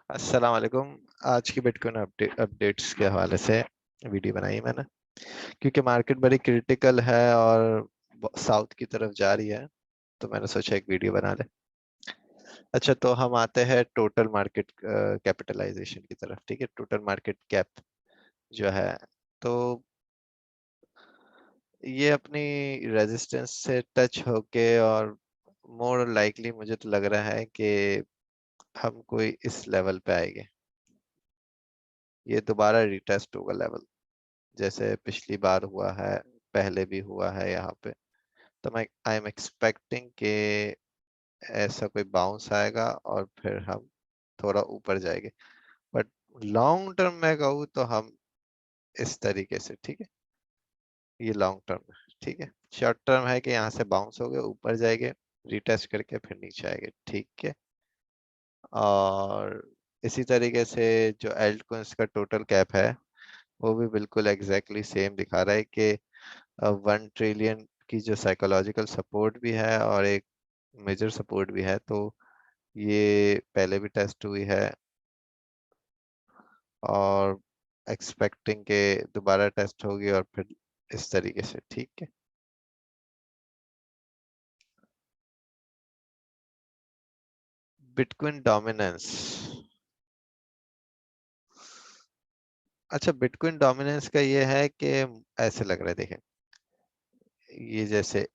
अस्सलाम वालेकुम। आज की बिटकॉइन अपडेट्स के हवाले से वीडियो बनाई मैंने, क्योंकि मार्केट बड़ी क्रिटिकल है और साउथ की तरफ जा रही है, तो मैंने सोचा एक वीडियो बना ले। अच्छा, तो हम आते हैं टोटल मार्केट कैपिटलाइजेशन की तरफ। ठीक है, टोटल मार्केट कैप जो है, तो ये अपनी रेजिस्टेंस से टच होके और मोर लाइकली मुझे तो लग रहा है कि हम कोई इस लेवल पे आएंगे। ये दोबारा रिटेस्ट होगा लेवल, जैसे पिछली बार हुआ है, पहले भी हुआ है यहाँ पे। तो मैं आई एम एक्सपेक्टिंग कि ऐसा कोई बाउंस आएगा और फिर हम थोड़ा ऊपर जाएंगे। बट लॉन्ग टर्म में कहूँ तो हम इस तरीके से, ठीक है, ये लॉन्ग टर्म है। ठीक है, शॉर्ट टर्म है कि यहाँ से बाउंस हो गए, ऊपर जाएंगे, रिटेस्ट करके फिर नीचे आएंगे। ठीक है, और इसी तरीके से जो एल्ट कोइंस का टोटल कैप है, वो भी बिल्कुल एग्जैक्टली सेम दिखा रहा है कि 1 ट्रिलियन की जो साइकोलॉजिकल सपोर्ट भी है और एक मेजर सपोर्ट भी है। तो ये पहले भी टेस्ट हुई है और एक्सपेक्टिंग के दोबारा टेस्ट होगी और फिर इस तरीके से। ठीक है, बिटकॉइन डोमिनेंस। अच्छा, बिटकॉइन डोमिनेंस का ये है कि ऐसे लग रहा है, देखें, ये जैसे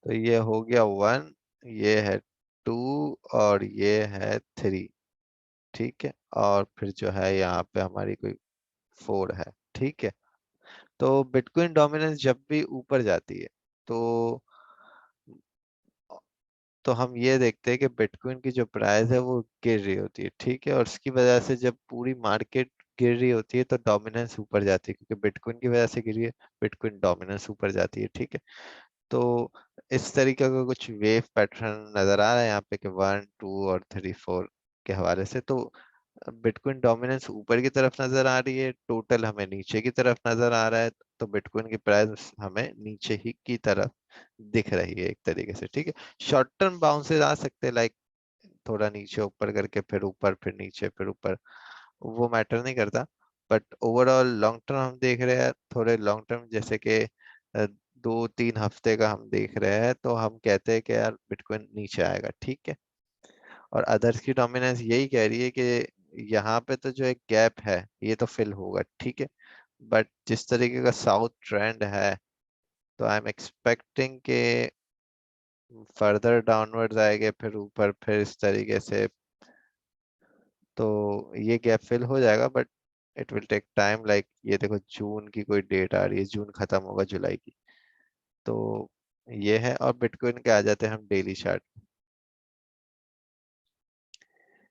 तो ये हो गया 1, ये है 2 और ये है 3। ठीक है, और फिर जो है यहाँ पे हमारी कोई 4 है। ठीक है, तो बिटकॉइन डोमिनेंस जब भी ऊपर जाती है, तो हम ये देखते हैं कि बिटकॉइन की जो प्राइस है वो गिर रही होती है। ठीक है, और उसकी वजह से जब पूरी मार्केट गिर रही होती है तो डोमिनेंस ऊपर जाती है, क्योंकि बिटकॉइन की वजह से गिरी है, बिटकॉइन डोमिनेंस ऊपर जाती है। ठीक है, तो इस तरीके का कुछ वेव पैटर्न नजर आ रहा है यहाँ पे कि 1, 2 और 3, 4 के हवाले से। तो बिटकॉइन डोमिनेंस ऊपर की तरफ नजर आ रही है, टोटल हमें नीचे की तरफ नजर आ रहा है। तो बिटकॉइन की प्राइस हमें नीचे ही की तरफ दिख रही है एक तरीके से। ठीक है, शॉर्ट टर्म बाउंसेस आ सकते हैं, लाइक थोड़ा नीचे ऊपर करके फिर ऊपर, फिर नीचे, फिर ऊपर, वो मैटर नहीं करता। बट ओवरऑल लॉन्ग टर्म हम देख रहे हैं, थोड़े लॉन्ग टर्म जैसे कि 2-3 हफ्ते का हम देख रहे हैं, तो हम कहते हैं कि यार बिटकॉइन नीचे आएगा। ठीक है, और अदर्स की डोमिनेंस यही कह रही है कि यहाँ पे तो जो एक गैप है ये तो फिल होगा। ठीक है, बट जिस तरीके का साउथ ट्रेंड है, तो आई एम एक्सपेक्टिंग के फर्दर डाउनवर्ड्स आएंगे, फिर ऊपर, फिर इस तरीके से। तो ये गैप फिल हो जाएगा, but it will take time. Like ये देखो, जून की कोई डेट आ रही है, जून खत्म होगा जुलाई की। तो ये है, और बिटकॉइन के आ जाते हैं हम डेली चार्ट।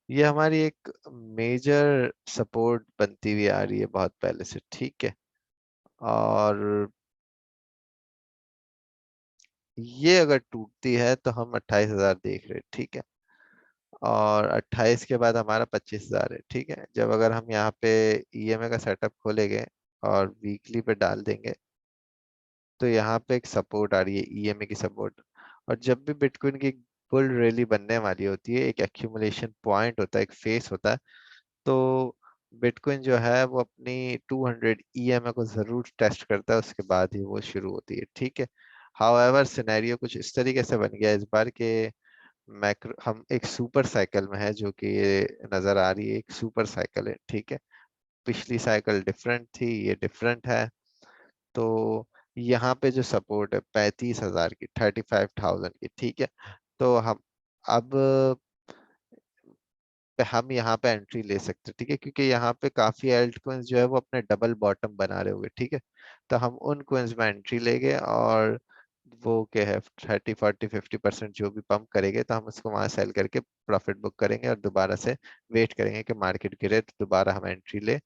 ये हमारी एक मेजर सपोर्ट बनती हुई आ रही है बहुत पहले से। ठीक है, और ये अगर टूटती है तो हम 28,000 देख रहे हैं। ठीक है, और 28 के बाद हमारा 25,000 है। ठीक है, जब अगर हम यहाँ पे ईएमए का सेटअप खोलेंगे और वीकली पे डाल देंगे, तो यहाँ पे एक सपोर्ट आ रही है, ईएमए की सपोर्ट। और जब भी बिटकॉइन की बुल रैली बनने वाली होती है, एक एक्यूमुलेशन पॉइंट होता है, एक फेस होता है, तो बिटकॉइन जो है वो अपनी 200 ईएमए को जरूर टेस्ट करता है, उसके बाद ही वो शुरू होती है। ठीक है, हाउएवर सिनेरियो कुछ इस तरीके से बन गया इस बार के मैक्रो, हम एक सुपर साइकिल में है, जो कि ये नजर आ रही है, एक सुपर साइकिल है। ठीक है, पिछली साइकिल डिफरेंट थी, ये डिफरेंट है। तो यहाँ पे जो सपोर्ट है 35,000 की, 35,000 की। ठीक है, तो अब हम यहाँ पे एंट्री ले सकते हैं। ठीक है, क्योंकि यहाँ पे काफी एल्ट कोइंस जो है वो अपने डबल बॉटम बना रहे होंगे। ठीक है, तो हम उन कोइंस में एंट्री लेंगे, और वो क्या है, 30, 40, 50% जो भी पंप करेंगे, तो हम उसको वहां सेल करके प्रॉफिट बुक करेंगे और दोबारा से वेट करेंगे कि मार्केट गिरे तो दोबारा हम एंट्री ले।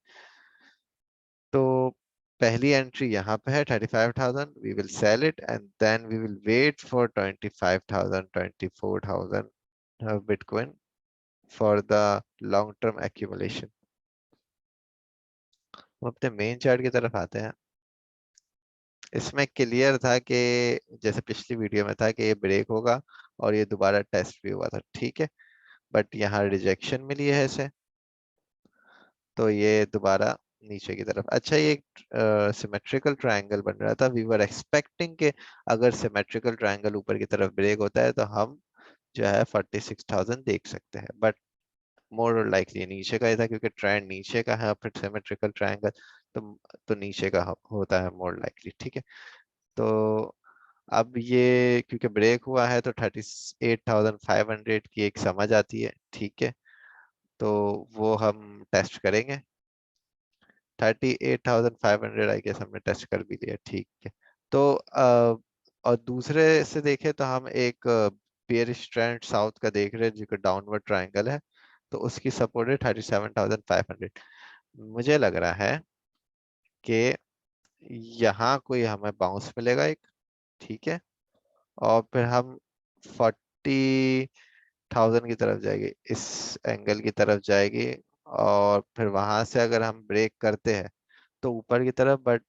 तो पहली एंट्री यहाँ पे है 35,000, we will sell it and then we will wait for 25,000, 24,000 bitcoin for the long term accumulation. हम अपने मेन चार्ट की तरफ आते हैं। इसमें क्लियर था कि जैसे पिछली वीडियो में था कि ये ब्रेक होगा और ये दोबारा टेस्ट भी हुआ था, ठीक है। बट यहाँ रिजेक्शन मिली है इसे, तो ये दोबारा नीचे की तरफ। अच्छा, ये एक सिमेट्रिकल ट्रायंगल बन रहा था, वी वर एक्सपेक्टिंग कि अगर सिमेट्रिकल ट्रायंगल ऊपर की तरफ ब्रेक होता है तो हम जो है 46,000 देख सकते हैं। बट मोर लाइकली नीचे का ही था, क्योंकि ट्रेंड नीचे का है, फिर सिमेट्रिकल ट्रायंगल तो नीचे का होता है मोर लाइकली, ठीक है। तो अब ये क्योंकि ब्रेक हुआ है तो 38,500 की एक समझ आती है, ठीक है। तो वो हम टेस्ट करेंगे। 38,500 आई गेस हमने टेस्ट कर भी लिया, ठीक है। तो और दूसरे से देखें तो हम एक बेयरिश ट्रेंड साउथ का देख रहे हैं, जो कि डाउनवर्ड ट्रायंगल है। तो उसकी सपोर्ट है 37,500। मुझे लग रहा है कि यहाँ कोई हमें बाउंस मिलेगा एक, ठीक है। और फिर हम 40,000 की तरफ जाएगी, इस एंगल की तरफ जाएगी। और फिर वहां से अगर हम ब्रेक करते हैं तो ऊपर की तरफ, but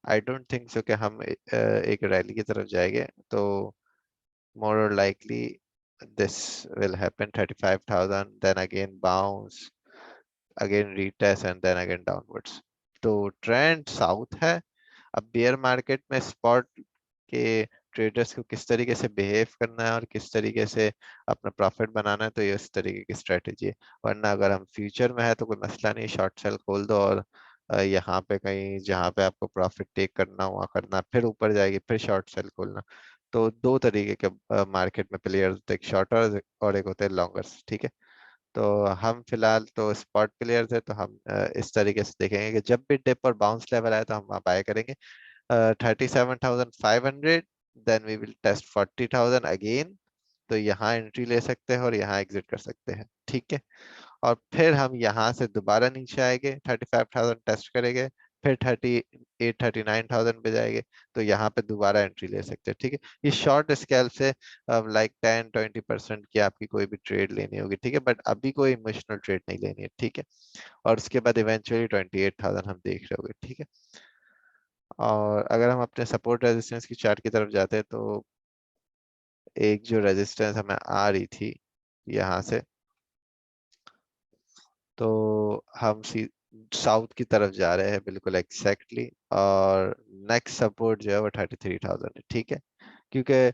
I don't think so कि हम एक रैली की तरफ जाएंगे। तो मोर और likely this will happen 35,000, then again bounce, again retest and then again downwards. तो ट्रेंड साउथ है। अब बेयर मार्केट में स्पॉट के ट्रेडर्स को किस तरीके से बिहेव करना है और किस तरीके से अपना प्रॉफिट बनाना है, तो ये इस तरीके की स्ट्रेटेजी है। वरना अगर हम फ्यूचर में है तो कोई मसला नहीं, शॉर्ट सेल खोल दो और यहाँ पे कहीं जहाँ पे आपको प्रॉफिट टेक करना हुआ करना, फिर ऊपर जाएगी फिर शॉर्ट सेल खोलना। तो दो तरीके के मार्केट में प्लेयर्स होते हैं, एक शॉर्टर और एक होते हैं लॉन्गर्स, ठीक है। तो हम फिलहाल तो स्पॉट प्लेयर थे, तो हम इस तरीके से देखेंगे कि जब भी डिप और बाउंस लेवल आए तो हम वहाँ बाय करेंगे 37,500, then we will test 40,000 again. तो यहाँ एंट्री ले सकते हैं और यहाँ एग्जिट कर सकते हैं, ठीक है। और फिर हम यहाँ से दोबारा नीचे आएंगे, 35,000 टेस्ट करेंगे, फिर 38,000 39,000 पे जाएंगे। तो यहाँ पे दोबारा एंट्री ले सकते हैं, ठीक है। ये शॉर्ट स्केल से लाइक 10-20% की आपकी कोई भी ट्रेड लेनी होगी, ठीक है। बट अभी कोई इमोशनल ट्रेड नहीं लेनी है, ठीक है। और उसके बाद इवेंचुअली 28,000 हम देख रहे होंगे, ठीक है। और अगर हम अपने सपोर्ट रेजिस्टेंस की चार्ट की तरफ जाते हैं तो एक जो रेजिस्टेंस हमें आ रही थी यहाँ से, तो हम साउथ की तरफ जा रहे हैं बिल्कुल एग्जैक्टली। और नेक्स्ट सपोर्ट जो है वो 33,000 है, ठीक है। क्योंकि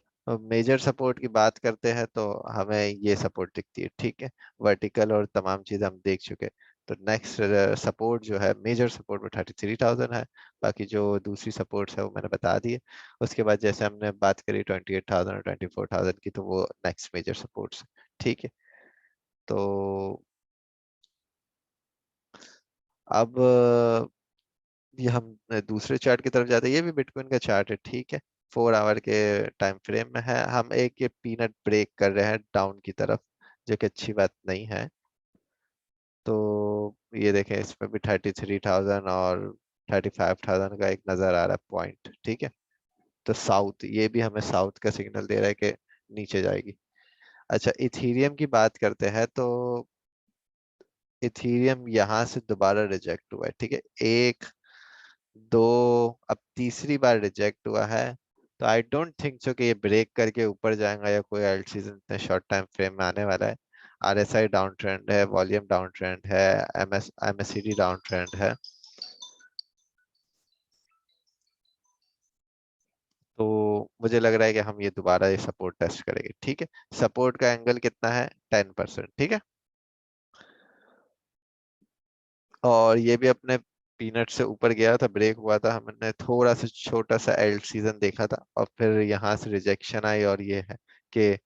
मेजर सपोर्ट की बात करते हैं तो हमें ये सपोर्ट दिखती है, ठीक है। वर्टिकल और तमाम चीजें हम देख चुके हैं। तो नेक्स्ट सपोर्ट जो है, मेजर सपोर्ट वो 33,000 है। बाकी जो दूसरी सपोर्ट्स है वो मैंने बता दी है। उसके बाद जैसे हमने बात करी 28,000 और 24,000 की, तो वो नेक्स्ट मेजर सपोर्ट्स, ठीक है। तो अब ये हम दूसरे चार्ट की तरफ जाते हैं, ये भी बिटकॉइन का चार्ट है, ठीक है। 4 आवर के टाइम फ्रेम में है। हम एक ये पीनट ब्रेक कर रहे हैं डाउन की तरफ, जो कि अच्छी बात नहीं है। तो ये देखें, इसमें भी 33,000 और 35,000 का एक नजर आ रहा है पॉइंट, ठीक है। तो साउथ, ये भी हमें साउथ का सिग्नल दे रहा है कि नीचे जाएगी। अच्छा, इथीरियम की बात करते हैं तो इथीरियम यहाँ से दोबारा रिजेक्ट हुआ है, ठीक है। एक, दो, अब तीसरी बार रिजेक्ट हुआ है। तो आई डोंट थिंक सो कि ये ब्रेक करके ऊपर जाएगा या कोई एल्ट सीजन इतने शॉर्ट टाइम फ्रेम में आने वाला है। आरएसआई डाउन ट्रेंड है, वॉल्यूम डाउन ट्रेंड है, एमएससीडी डाउन ट्रेंड है। तो मुझे लग रहा है कि हम ये दोबारा ये सपोर्ट टेस्ट करेंगे, ठीक है। सपोर्ट का एंगल कितना है? 10%, ठीक है। और ये भी अपने पीनट से ऊपर गया था, ब्रेक हुआ था, हमने थोड़ा सा छोटा सा एल्ट सीजन देखा था और फिर यहाँ से रिजेक्शन आई। और ये है कि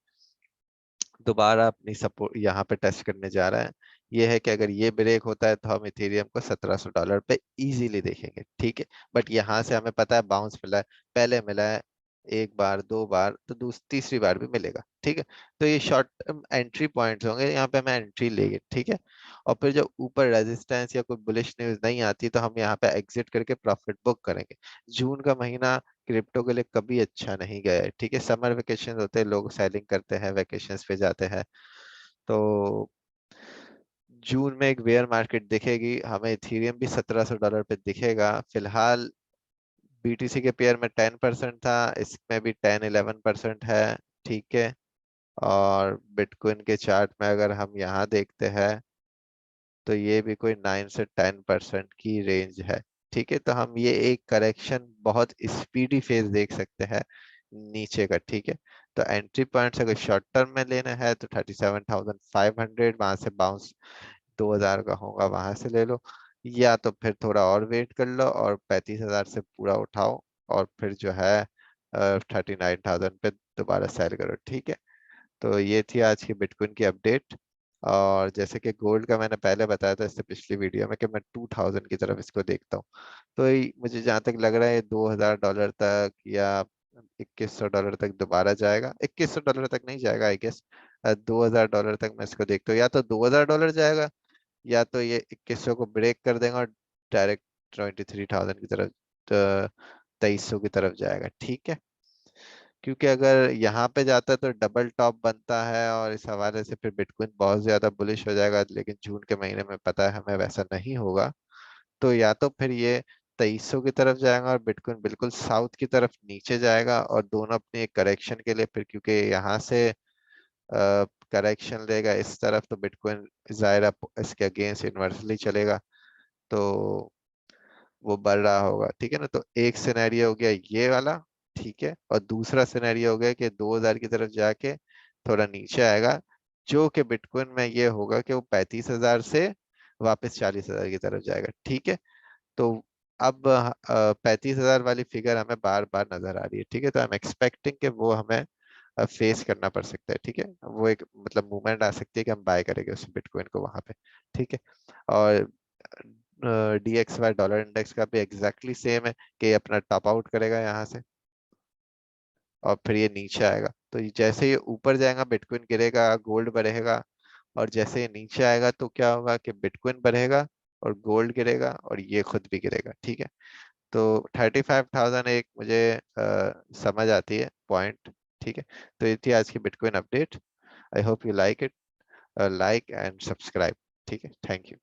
दोबारा अपनी सपोर्ट यहाँ पे टेस्ट करने जा रहा है। ये है कि अगर ये ब्रेक होता है तो हम इथेरियम को $1,700 पे इजीली देखेंगे, ठीक है। बट यहाँ से हमें पता है बाउंस मिला है, पहले मिला है एक बार, दो बार, तो तीसरी बार भी मिलेगा, ठीक है। तो ये शॉर्ट टर्म एंट्री पॉइंट्स होंगे, यहाँ पे हमें एंट्री लेंगे, ठीक है। और फिर जब ऊपर रेजिस्टेंस या कोई बुलिश न्यूज नहीं आती तो हम यहाँ पे एग्जिट करके प्रॉफिट बुक करेंगे। जून का महीना क्रिप्टो के लिए कभी अच्छा नहीं गया है, ठीक है। समर वेकेशन होते हैं, लोग सेलिंग करते हैं, वेकेशंस पे जाते हैं। तो जून में एक बेयर मार्केट दिखेगी, हमें इथेरियम भी $1,700 पे दिखेगा। फिलहाल BTC के पेयर में 10% था, इसमें भी 10-11% है, ठीक है। और बिटकॉइन के चार्ट में अगर हम यहाँ देखते हैं तो ये भी कोई 9 से 10% की रेंज है, ठीक है। तो हम ये एक करेक्शन बहुत स्पीडी फेज देख सकते हैं नीचे का, ठीक है। तो एंट्री पॉइंट्स अगर शॉर्ट टर्म में लेना है तो 37,500, वहां से बाउंस 2,000 का होगा, वहां से ले लो। या तो फिर थोड़ा और वेट कर लो और 35,000 से पूरा उठाओ, और फिर जो है 39,000 पे दोबारा सेल करो, ठीक है। तो ये थी आज की बिटकॉइन की अपडेट। और जैसे कि गोल्ड का मैंने पहले बताया था इससे पिछली वीडियो में कि मैं 2000 की तरफ इसको देखता हूँ। तो मुझे जहाँ तक लग रहा है $2,000 तक या $2,100 तक दोबारा जाएगा। $2,100 तक नहीं जाएगा आई गेस, $2,000 तक मैं इसको देखता हूँ। या तो $2,000 जाएगा, या तो ये 2100 को ब्रेक कर देगा और डायरेक्ट 23,000 की तरफ, 2300 की तरफ जाएगा, ठीक है। क्योंकि अगर यहाँ पे जाता है तो डबल टॉप बनता है, और इस हवाले से फिर बिटकॉइन बहुत ज्यादा बुलिश हो जाएगा, लेकिन जून के महीने में पता है हमें वैसा नहीं होगा। तो या तो फिर ये 2300 की तरफ जाएगा और बिटकॉइन बिल्कुल साउथ की तरफ नीचे जाएगा, और दोनों अपनी एक करेक्शन के लिए, फिर क्योंकि यहाँ से करेक्शन लेगा इस तरफ तो बिटकॉइन जाहिर है इसके अगेंस्ट इन्वर्सली चलेगा, तो वो बढ़ रहा होगा, ठीक है ना। तो एक सिनेरियो हो गया ये वाला, ठीक है। और दूसरा सिनेरियो हो गया कि 2000 की तरफ जाके थोड़ा नीचे आएगा, जो कि बिटकॉइन में ये होगा कि वो 35,000 से वापस 40,000 की तरफ जाएगा, ठीक है। तो अब 35,000 वाली फिगर हमें बार बार नजर आ रही है, ठीक है। तो आई एम एक्सपेक्टिंग कि वो हमें फेस करना पड़ सकता है, ठीक है। वो एक मतलब मूवमेंट आ सकती है कि हम बाय करेंगे उस बिटकॉइन को वहां पे, ठीक है। और DXY डॉलर इंडेक्स का भी एग्जैक्टली सेम है कि ये अपना टॉप आउट करेगा यहाँ से और फिर ये नीचे आएगा। तो जैसे ये ऊपर जाएगा बिटकॉइन गिरेगा, गोल्ड बढ़ेगा, और जैसे ये नीचे आएगा तो क्या होगा कि बिटकॉइन बढ़ेगा और गोल्ड गिरेगा और ये खुद भी गिरेगा, ठीक है। तो 35,000 एक मुझे समझ आती है पॉइंट, ठीक है। तो ये थी आज की bitcoin update. I hope you like it, like and subscribe, ठीक है। Thank you.